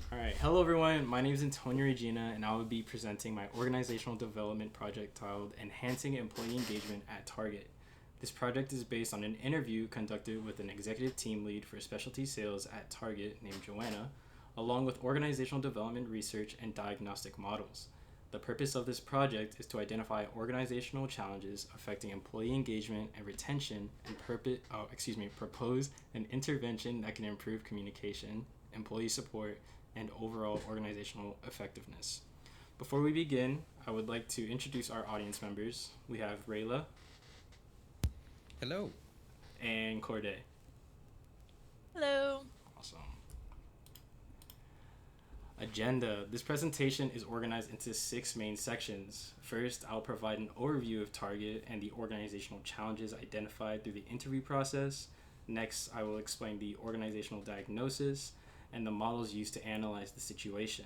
All right. Hello, everyone. My name is Antonio Regina, and I will be presenting my organizational development project titled Enhancing Employee Engagement at Target. This project is based on an interview conducted with an executive team lead for specialty sales at Target named Joanna, along with organizational development research and diagnostic models. The purpose of this project is to identify organizational challenges affecting employee engagement and retention and propose an intervention that can improve communication, employee support, and overall organizational effectiveness. Before we begin, I would like to introduce our audience members. We have Rayla Hello. and Corday. Hello. Awesome. Agenda. This presentation is organized into 6 main sections. First, I'll provide an overview of Target and the organizational challenges identified through the interview process. Next, I will explain the organizational diagnosis and the models used to analyze the situation.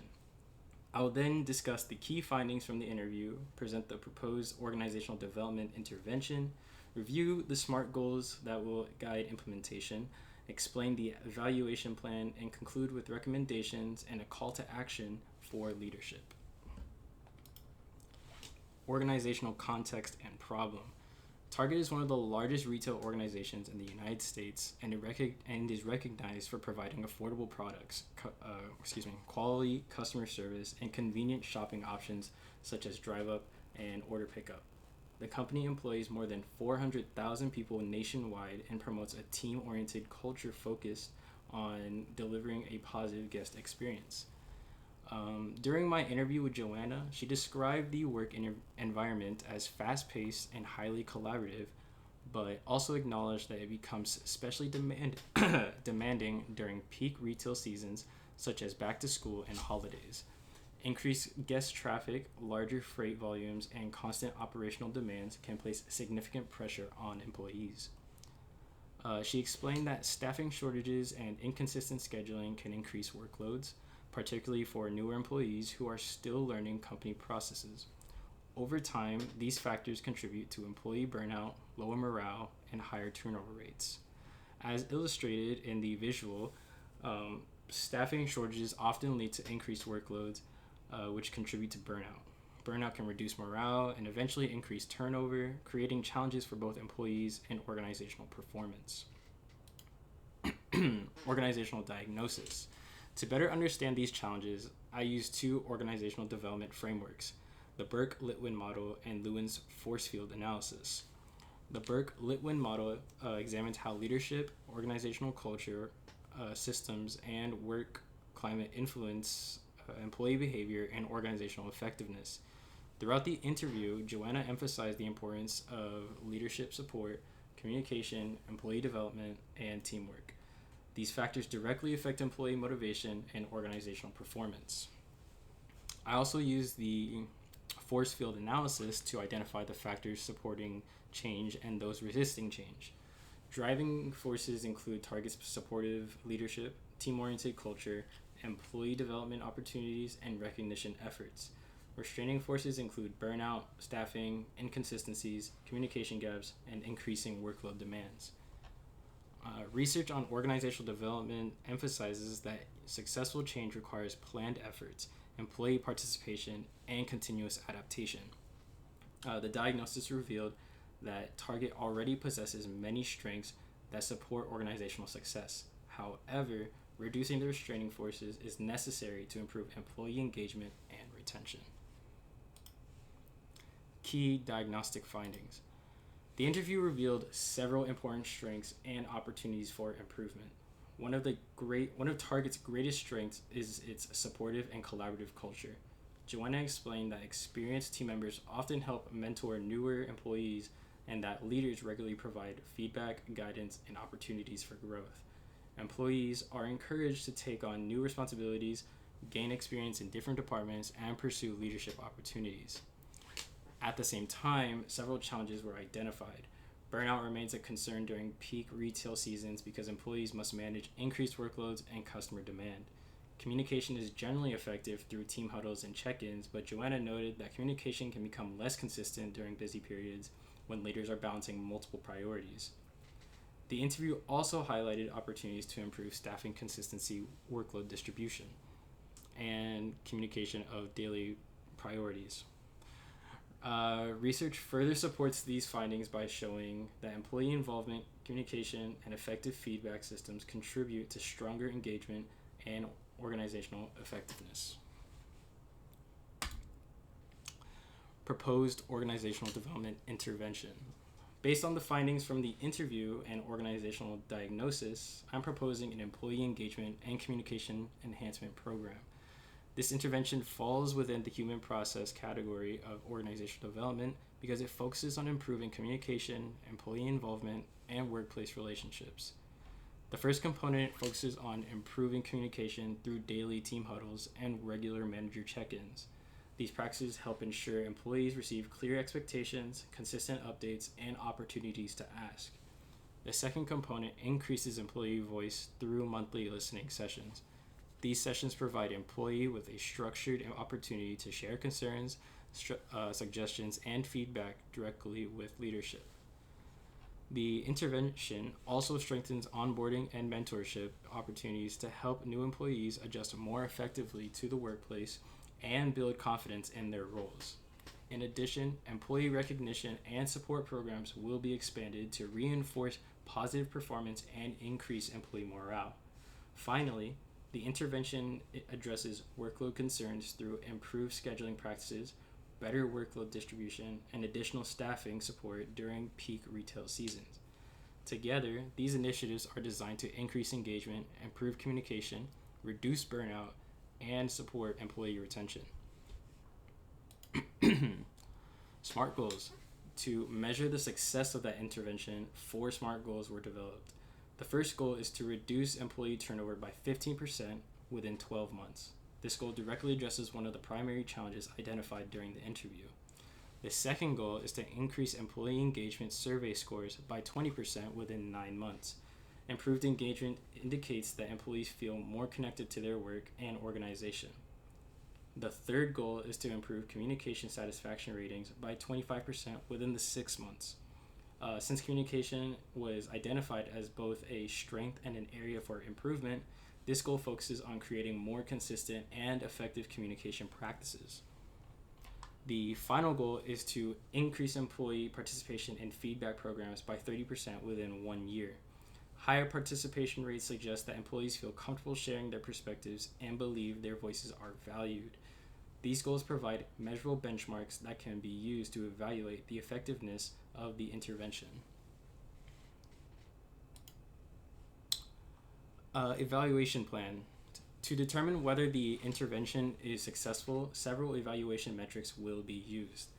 I will then discuss the key findings from the interview, present the proposed organizational development intervention, review the SMART goals that will guide implementation, explain the evaluation plan, and conclude with recommendations and a call to action for leadership. Organizational context and problem. Target is one of the largest retail organizations in the United States and is recognized for providing affordable products, quality customer service, and convenient shopping options such as drive up and order pickup. The company employs more than 400,000 people nationwide and promotes a team-oriented culture focused on delivering a positive guest experience. During my interview with Joanna, she described the work environment as fast-paced and highly collaborative, but also acknowledged that it becomes especially demanding during peak retail seasons such as back to school and holidays. Increased guest traffic, larger freight volumes, and constant operational demands can place significant pressure on employees. She explained that staffing shortages and inconsistent scheduling can increase workloads, particularly for newer employees who are still learning company processes. Over time, these factors contribute to employee burnout, lower morale, and higher turnover rates. As illustrated in the visual, staffing shortages often lead to increased workloads, which contribute to burnout. Burnout can reduce morale and eventually increase turnover, creating challenges for both employees and organizational performance. Organizational diagnosis. To better understand these challenges, I use 2 organizational development frameworks, the Burke-Litwin model and Lewin's force field analysis. The Burke-Litwin model examines how leadership, organizational culture, systems, and work climate influence employee behavior and organizational effectiveness. Throughout the interview, Joanna emphasized the importance of leadership support, communication, employee development, and teamwork. These factors directly affect employee motivation and organizational performance. I also use the force field analysis to identify the factors supporting change and those resisting change. Driving forces include Target's supportive leadership, team-oriented culture, employee development opportunities, and recognition efforts. Restraining forces include burnout, staffing, inconsistencies, communication gaps, and increasing workload demands. Research on organizational development emphasizes that successful change requires planned efforts, employee participation, and continuous adaptation. The diagnosis revealed that Target already possesses many strengths that support organizational success. However, reducing the restraining forces is necessary to improve employee engagement and retention. Key diagnostic findings. The interview revealed several important strengths and opportunities for improvement. One of Target's greatest strengths is its supportive and collaborative culture. Joanna explained that experienced team members often help mentor newer employees and that leaders regularly provide feedback, guidance, and opportunities for growth. Employees are encouraged to take on new responsibilities, gain experience in different departments, and pursue leadership opportunities. At the same time, several challenges were identified. Burnout remains a concern during peak retail seasons because employees must manage increased workloads and customer demand. Communication is generally effective through team huddles and check-ins, but Joanna noted that communication can become less consistent during busy periods when leaders are balancing multiple priorities. The interview also highlighted opportunities to improve staffing consistency, workload distribution. and communication of daily priorities. Research further supports these findings by showing that employee involvement, communication, and effective feedback systems contribute to stronger engagement and organizational effectiveness. Proposed organizational development intervention. Based on the findings from the interview and organizational diagnosis, I'm proposing an employee engagement and communication enhancement program. This intervention falls within the human process category of organizational development because it focuses on improving communication, employee involvement, and workplace relationships. The first component focuses on improving communication through daily team huddles and regular manager check-ins. These practices help ensure employees receive clear expectations, consistent updates, and opportunities to ask. The second component increases employee voice through monthly listening sessions. These sessions provide employee with a structured opportunity to share concerns, suggestions, and feedback directly with leadership. The intervention also strengthens onboarding and mentorship opportunities to help new employees adjust more effectively to the workplace and build confidence in their roles. In addition, employee recognition and support programs will be expanded to reinforce positive performance and increase employee morale. Finally, the intervention addresses workload concerns through improved scheduling practices, better workload distribution, and additional staffing support during peak retail seasons. Together, these initiatives are designed to increase engagement, improve communication, reduce burnout, and support employee retention. SMART goals. To measure the success of that intervention, 4 SMART goals were developed. The first goal is to reduce employee turnover by 15% within 12 months. This goal directly addresses one of the primary challenges identified during the interview. The second goal is to increase employee engagement survey scores by 20% within 9 months. Improved engagement indicates that employees feel more connected to their work and organization. The third goal is to improve communication satisfaction ratings by 25% within the 6 months. Since communication was identified as both a strength and an area for improvement, this goal focuses on creating more consistent and effective communication practices. The final goal is to increase employee participation in feedback programs by 30% within 1 year. Higher participation rates suggest that employees feel comfortable sharing their perspectives and believe their voices are valued. These goals provide measurable benchmarks that can be used to evaluate the effectiveness of the intervention. Evaluation plan. To determine whether the intervention is successful, several evaluation metrics will be used.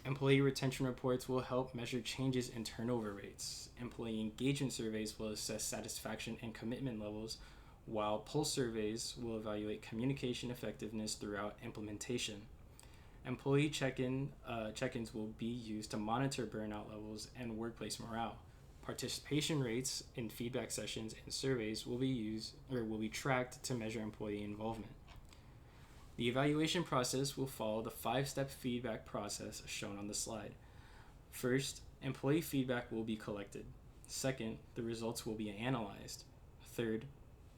Employee retention reports will help measure changes in turnover rates. Employee engagement surveys will assess satisfaction and commitment levels, while pulse surveys will evaluate communication effectiveness throughout implementation. Employee check-ins will be used to monitor burnout levels and workplace morale. Participation rates in feedback sessions and surveys will be tracked to measure employee involvement. The evaluation process will follow the 5-step feedback process shown on the slide. First, employee feedback will be collected. Second, the results will be analyzed. Third,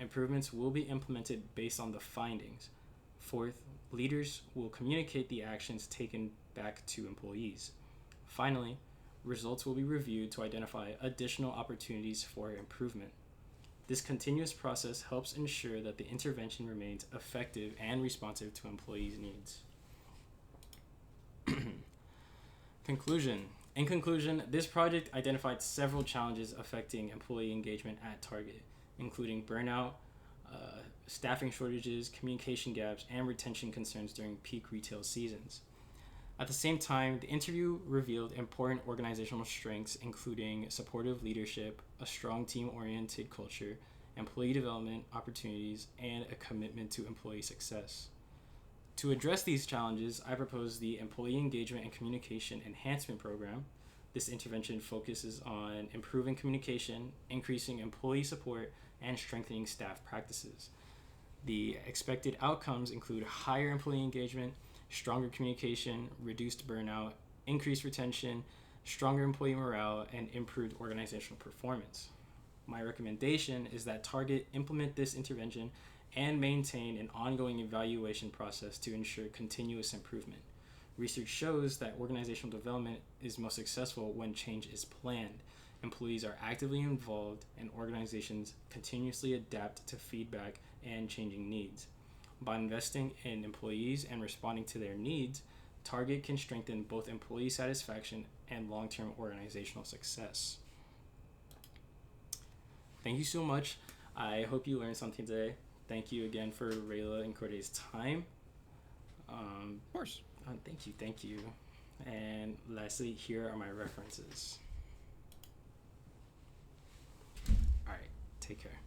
improvements will be implemented based on the findings. Fourth, leaders will communicate the actions taken back to employees. Finally, results will be reviewed to identify additional opportunities for improvement. This continuous process helps ensure that the intervention remains effective and responsive to employees' needs. Conclusion. In conclusion, this project identified several challenges affecting employee engagement at Target, including burnout, staffing shortages, communication gaps, and retention concerns during peak retail seasons. At the same time, the interview revealed important organizational strengths, including supportive leadership, a strong team-oriented culture, employee development opportunities, and a commitment to employee success. To address these challenges, I propose the Employee Engagement and Communication Enhancement Program. This intervention focuses on improving communication, increasing employee support, and strengthening staff practices. The expected outcomes include higher employee engagement, stronger communication, reduced burnout, increased retention, stronger employee morale, and improved organizational performance. My recommendation is that Target implement this intervention and maintain an ongoing evaluation process to ensure continuous improvement. Research shows that organizational development is most successful when change is planned. Employees are actively involved, and organizations continuously adapt to feedback and changing needs. By investing in employees and responding to their needs, Target can strengthen both employee satisfaction and long-term organizational success. Thank you so much. I hope you learned something today. Thank you again for Rayla and Corday's time. Of course. Thank you. And lastly, here are my references. All right, take care.